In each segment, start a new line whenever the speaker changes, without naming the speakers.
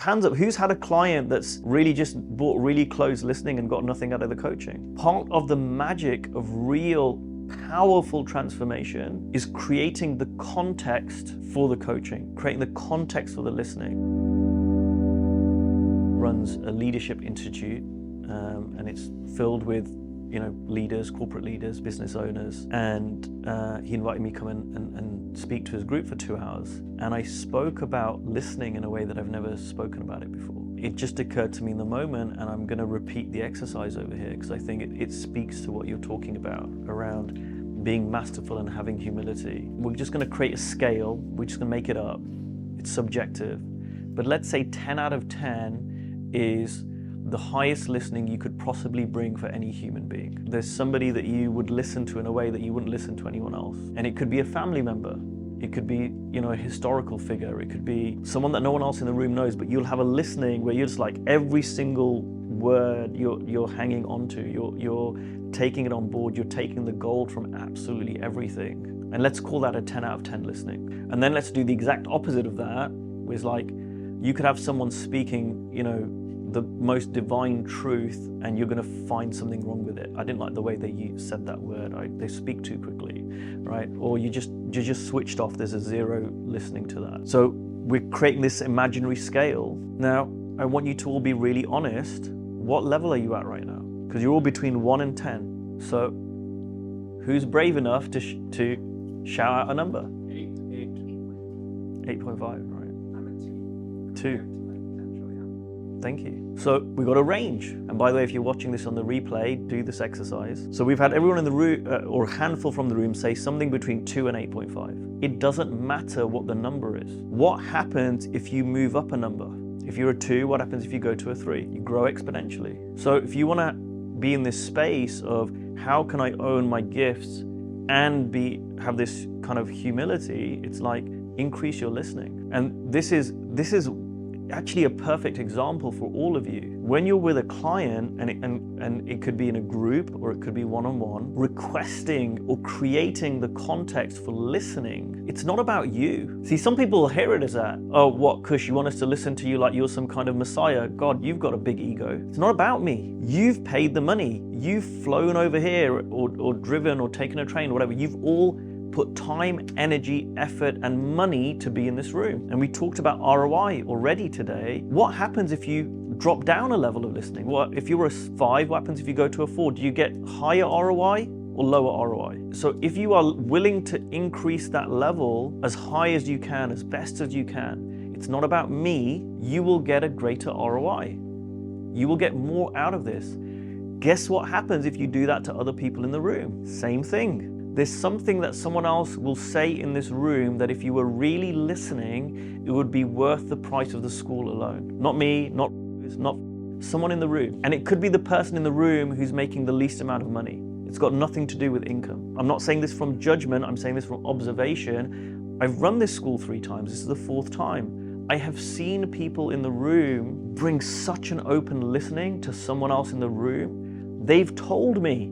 Hands up, who's had a client that's really just bought really close listening and got nothing out of the coaching? Part of the magic of real powerful transformation is creating the context for the coaching, creating the context for the listening. Runs a leadership institute, and it's filled with leaders, corporate leaders, business owners, and he invited me to come in and speak to his group for 2 hours. And I spoke about listening in a way that I've never spoken about it before. It just occurred to me in the moment, and I'm going to repeat the exercise over here because I think it speaks to what you're talking about around being masterful and having humility. We're just going to create a scale. We're just going to make it up. It's subjective. But let's say 10 out of 10 is the highest listening you could possibly bring for any human being. There's somebody that you would listen to in a way that you wouldn't listen to anyone else. And it could be a family member. It could be, a historical figure. It could be someone that no one else in the room knows, but you'll have a listening where you're just like every single word you're hanging on to, you're taking it on board, you're taking the gold from absolutely everything. And let's call that a 10 out of 10 listening. And then let's do the exact opposite of that, which is like, you could have someone speaking, the most divine truth, and you're going to find something wrong with it. I didn't like the way they said that word. They speak too quickly, right? Or you just switched off. There's a zero listening to that. So we're creating this imaginary scale. Now, I want you to all be really honest. What level are you at right now? Because you're all between 1 and 10. So who's brave enough to shout out a number? 8.5, right?
I'm at
2. Thank you. So we got a range. And by the way, if you're watching this on the replay, do this exercise. So we've had everyone in the room, or a handful from the room, say something between 2 and 8.5. It doesn't matter what the number is. What happens if you move up a number? If you're a 2, what happens if you go to a 3? You grow exponentially. So if you want to be in this space of how can I own my gifts and have this kind of humility, it's like increase your listening. And this is actually a perfect example for all of you. When you're with a client, and it could be in a group or it could be one-on-one, requesting or creating the context for listening, it's not about you. See, some people hear it as that. Oh, what, Kush, you want us to listen to you like you're some kind of messiah? God, you've got a big ego. It's not about me. You've paid the money. You've flown over here or driven or taken a train, whatever. You've all put time, energy, effort, and money to be in this room. And we talked about ROI already today. What happens if you drop down a level of listening? What if you were a 5, what happens if you go to a 4? Do you get higher ROI or lower ROI? So if you are willing to increase that level as high as you can, as best as you can, it's not about me, you will get a greater ROI. You will get more out of this. Guess what happens if you do that to other people in the room? Same thing. There's something that someone else will say in this room that if you were really listening, it would be worth the price of the school alone. Not me, not someone in the room. And it could be the person in the room who's making the least amount of money. It's got nothing to do with income. I'm not saying this from judgment, I'm saying this from observation. I've run this school 3 times, this is the 4th time. I have seen people in the room bring such an open listening to someone else in the room. They've told me,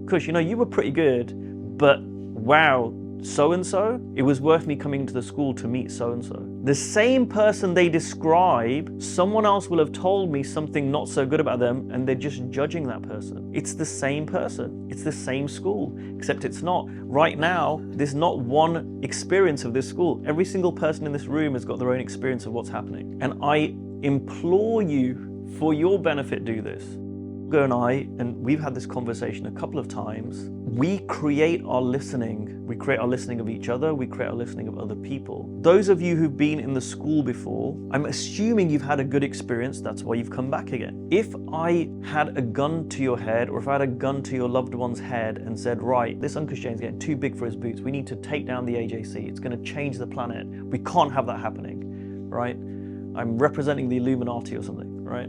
Kush, you were pretty good, but wow, so-and-so, it was worth me coming to the school to meet so-and-so. The same person they describe, someone else will have told me something not so good about them, and they're just judging that person. It's the same person. It's the same school, except it's not. Right now, there's not one experience of this school. Every single person in this room has got their own experience of what's happening. And I implore you, for your benefit, do this. And I, and we've had this conversation a couple of times, we create our listening. We create our listening of each other. We create our listening of other people. Those of you who've been in the school before, I'm assuming you've had a good experience. That's why you've come back again. If I had a gun to your head, or if I had a gun to your loved one's head and said, right, this Uncle Shane's getting too big for his boots. We need to take down the AJC. It's going to change the planet. We can't have that happening, right? I'm representing the Illuminati or something, right?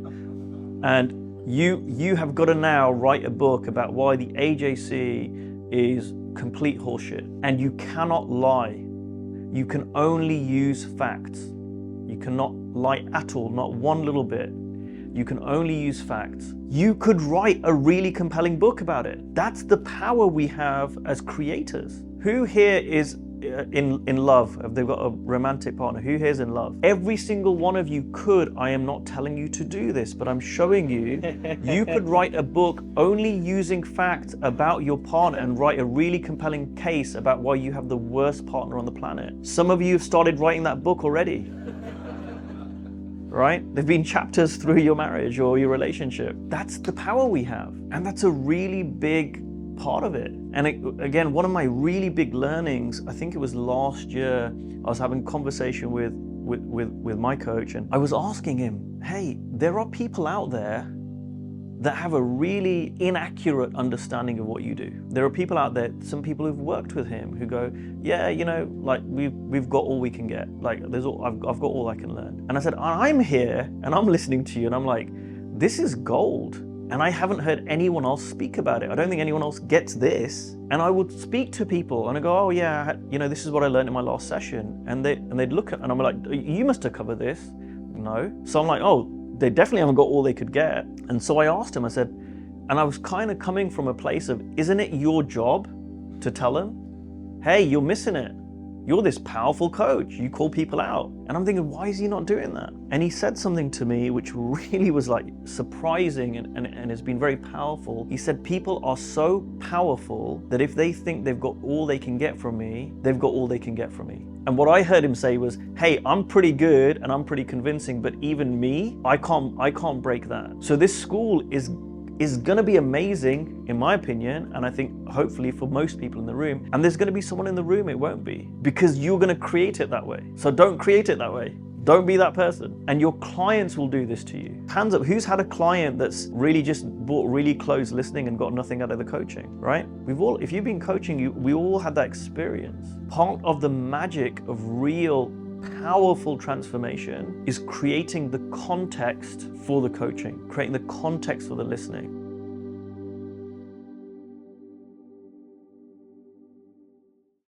And you have got to now write a book about why the AJC is complete horseshit. And you cannot lie. You can only use facts. You cannot lie at all, not one little bit. You can only use facts. You could write a really compelling book about it. That's the power we have as creators. Who here is in love? If they've got a romantic partner, who here's in love? Every single one of you could. I am not telling you to do this, but I'm showing you. You could write a book only using facts about your partner and write a really compelling case about why you have the worst partner on the planet. Some of you have started writing that book already. Right? There've been chapters through your marriage or your relationship. That's the power we have. And that's a really big part of it. And again, one of my really big learnings, I think it was last year, I was having a conversation with my coach, and I was asking him, hey, there are people out there that have a really inaccurate understanding of what you do. There are people out there, some people who've worked with him who go, yeah, you know, like we've got all we can get. Like I've got all I can learn. And I said, I'm here and I'm listening to you and I'm like, this is gold. And I haven't heard anyone else speak about it. I don't think anyone else gets this. And I would speak to people and I go, oh yeah, you know, this is what I learned in my last session. And they'd look at, and I'm like, you must have covered this. No. So I'm like, oh, they definitely haven't got all they could get. And so I asked him, I said, and I was kind of coming from a place of, isn't it your job to tell them, hey, you're missing it. You're this powerful coach. You call people out. And I'm thinking, why is he not doing that? And he said something to me which really was like surprising and has been very powerful. He said, people are so powerful that if they think they've got all they can get from me, they've got all they can get from me. And what I heard him say was, hey, I'm pretty good and I'm pretty convincing, but even me, I can't break that. So this school is going to be amazing, in my opinion, and I think hopefully for most people in the room. And there's going to be someone in the room it won't be, because you're going to create it that way. So don't create it that way. Don't be that person. And your clients will do this to you. Hands up, who's had a client that's really just bought really close listening and got nothing out of the coaching, right? If you've been coaching, we all had that experience. Part of the magic of real powerful transformation is creating the context for the coaching, creating the context for the listening.